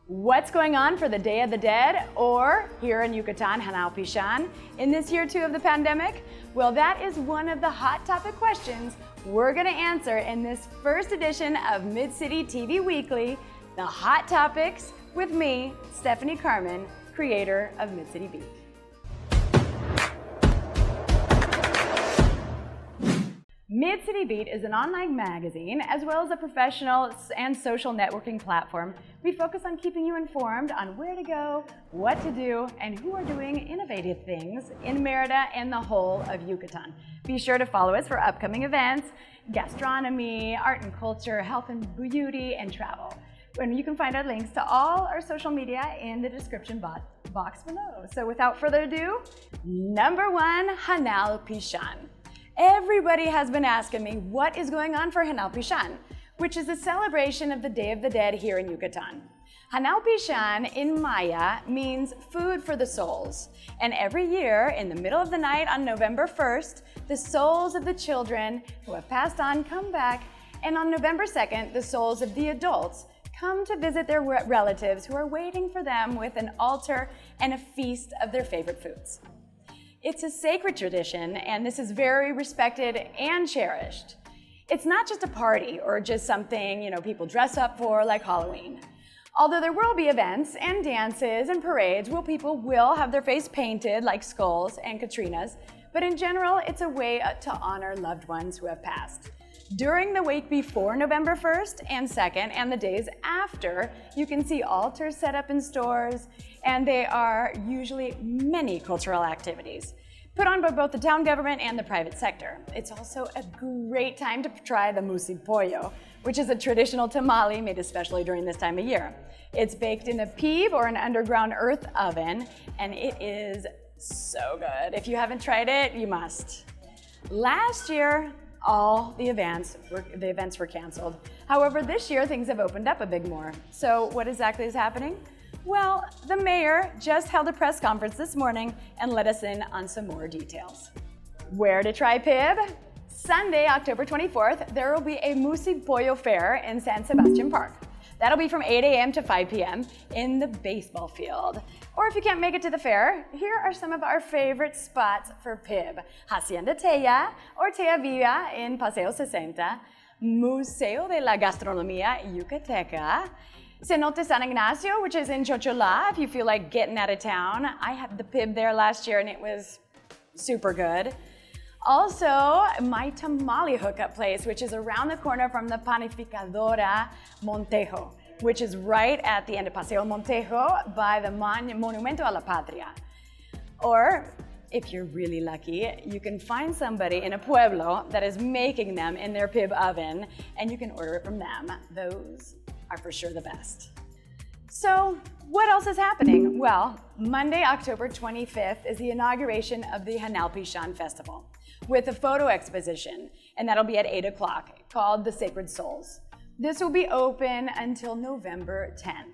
What's going on for the Day of the Dead, or here in Yucatan, Hanal Pixan, in this year 2 of the pandemic? Well, that is one of the hot topic questions we're gonna answer in this first edition of MID CityTV Weekly, the Hot Topics, with me, Stephanie Carmen, creator of MID City Beat. MID City Beat is an online magazine as well as a professional and social networking platform. We focus on keeping you informed on where to go, what to do, and who are doing innovative things in Merida and the whole of Yucatan. Be sure to follow us for upcoming events, gastronomy, art and culture, health and beauty, and travel. And you can find our links to all our social media in the description box below. So without further ado, number 1, Hanal Pixan. Everybody has been asking me what is going on for Hanal Pixan, which is a celebration of the Day of the Dead here in Yucatan. Hanal Pixan in Maya means food for the souls. And every year, in the middle of the night on November 1st, the souls of the children who have passed on come back, and on November 2nd, the souls of the adults come to visit their relatives who are waiting for them with an altar and a feast of their favorite foods. It's a sacred tradition, and this is very respected and cherished. It's not just a party or just something, people dress up for like Halloween. Although there will be events and dances and parades where people will have their face painted like skulls and Catrinas, but in general, it's a way to honor loved ones who have passed. During the week before November 1st and 2nd and the days after, you can see altars set up in stores, and they are usually many cultural activities put on by both the town government and the private sector. It's also a great time to try the musipollo, which is a traditional tamale made especially during this time of year. It's baked in a peeve or an underground earth oven, and it is so good. If you haven't tried it, you must. Last year, all the events were canceled. However, this year things have opened up a bit more. So what exactly is happening? Well, the mayor just held a press conference this morning and let us in on some more details. Where to try PIB? Sunday, October 24th, there will be a musipollo fair in San Sebastian Park. That'll be from 8 a.m. to 5 p.m. in the baseball field. Or if you can't make it to the fair, here are some of our favorite spots for PIB. Hacienda Teya or Teya Viva in Paseo 60, Museo de la Gastronomía Yucateca, Cenote San Ignacio, which is in Chochola, if you feel like getting out of town. I had the PIB there last year and it was super good. Also, my tamale hookup place, which is around the corner from the Panificadora Montejo, which is right at the end of Paseo Montejo by the Monumento a la Patria. Or, if you're really lucky, you can find somebody in a pueblo that is making them in their PIB oven, and you can order it from them. Those are for sure the best. So, what else is happening? Well, Monday, October 25th is the inauguration of the Hanal Pixan Festival with a photo exposition, and that'll be at 8 o'clock, called The Sacred Souls. This will be open until November 10th.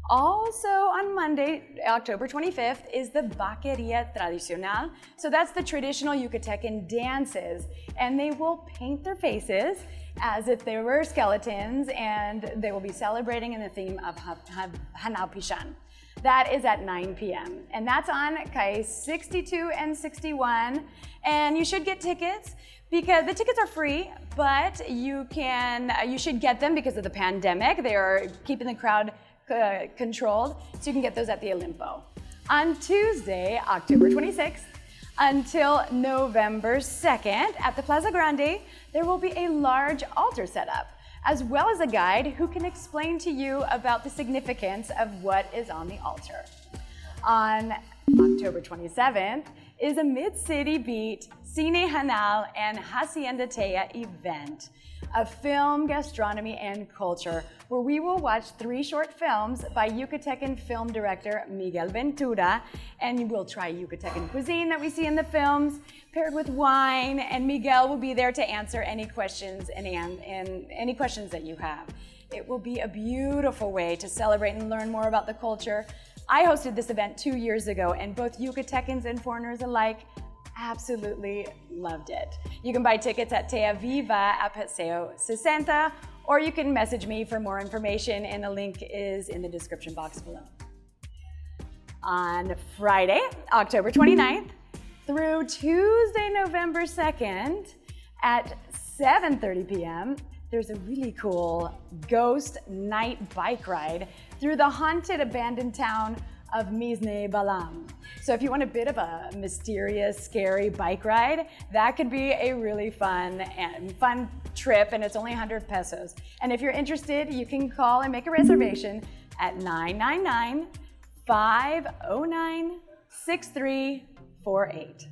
Also on Monday, October 25th, is the Vaqueria Tradicional. So that's the traditional Yucatecan dances, and they will paint their faces as if they were skeletons, and they will be celebrating in the theme of Hanal Pixan. That is at 9 p.m. and that's on Calle 62 and 61, and you should get tickets because the tickets are free, but you should get them because of the pandemic. They are keeping the crowd controlled, so you can get those at the Olimpo. On Tuesday, October 26th, until November 2nd, at the Plaza Grande, there will be a large altar set up, as well as a guide who can explain to you about the significance of what is on the altar. On October 27th is a MID City Beat, Cine Hanal, and Hacienda Teya event, a film, gastronomy, and culture, where we will watch 3 short films by Yucatecan film director Miguel Ventura, and we'll try Yucatecan cuisine that we see in the films, paired with wine, and Miguel will be there to answer any questions and any questions that you have. It will be a beautiful way to celebrate and learn more about the culture. I hosted this event 2 years ago, and both Yucatecans and foreigners alike absolutely loved it. You can buy tickets at Teya Viva at Paseo 60 or you can message me for more information, and the link is in the description box below. On Friday, October 29th, through Tuesday, November 2nd at 7:30 p.m., there's a really cool ghost night bike ride through the haunted abandoned town of Balam. So if you want a bit of a mysterious, scary bike ride, that could be a really fun trip, and it's only 100 pesos. And if you're interested, you can call and make a reservation at 999-509-6348.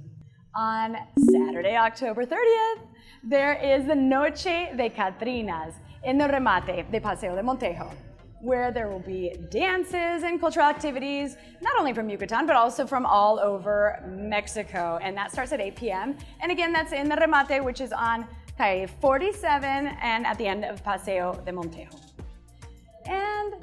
On Saturday, October 30th, there is the Noche de Catrinas in the Remate de Paseo de Montejo, where there will be dances and cultural activities, not only from Yucatan, but also from all over Mexico. And that starts at 8 p.m. And again, that's in the Remate, which is on Calle 47 and at the end of Paseo de Montejo. And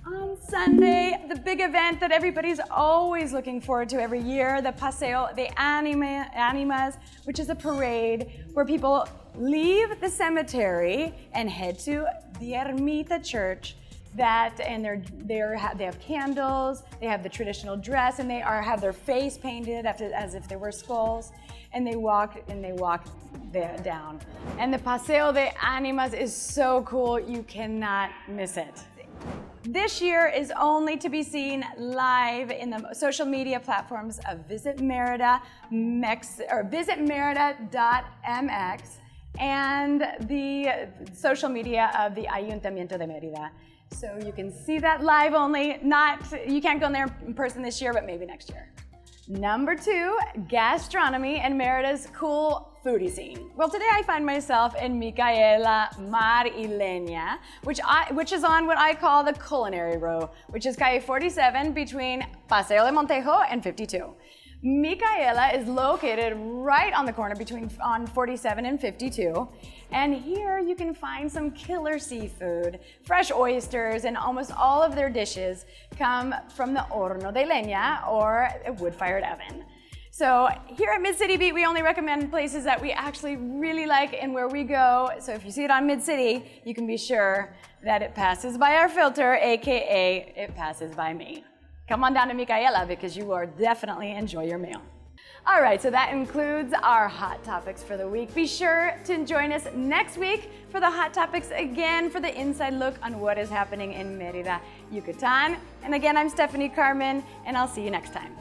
on Sunday, the big event that everybody's always looking forward to every year, the Paso de Animas, which is a parade where people leave the cemetery and head to the Ermita Church. They have candles, they have the traditional dress, and they have their face painted as if they were skulls, and they walk down. And the Paseo de Animas is so cool, you cannot miss it. This year is only to be seen live in the social media platforms of Visit Merida, or visitmerida.mx, and the social media of the Ayuntamiento de Merida. So you can see that live only. You can't go in there in person this year, but maybe next year. Number 2, gastronomy and Merida's cool foodie scene. Well, today I find myself in Mikaela, Mar y Leña, which is on what I call the culinary row, which is Calle 47 between Paseo de Montejo and 52. Mikaela is located right on the corner on 47 and 52. And here you can find some killer seafood, fresh oysters, and almost all of their dishes come from the horno de leña, or a wood-fired oven. So here at Mid-City Beat, we only recommend places that we actually really like and where we go. So if you see it on Mid-City, you can be sure that it passes by our filter, AKA it passes by me. Come on down to Mikaela because you will definitely enjoy your meal. All right, so that includes our hot topics for the week. Be sure to join us next week for the hot topics again, for the inside look on what is happening in Merida, Yucatan. And again, I'm Stephanie Carmen, and I'll see you next time.